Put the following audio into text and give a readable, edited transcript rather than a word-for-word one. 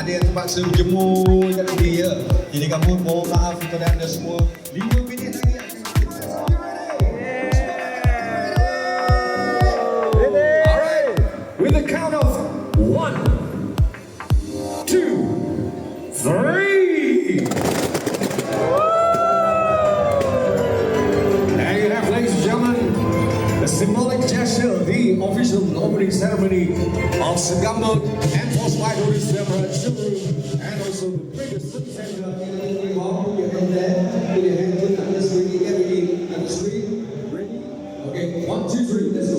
ada yang terpaksa berjemur kat sini ya. Jadi kamu mohon maaf kepada anda semua. 5 minit lagi akan kita. Alright, with the count of 1, 2, 3. There you have, ladies and gentlemen, the symbolic gesture, the official opening ceremony of Segambut Mforce Bike Holdings Sdn, and also the biggest center in the hall. Put your hand there, put your hand on the screen, everybody on the screen. Ready? Okay, 1, 2, 3, let's go.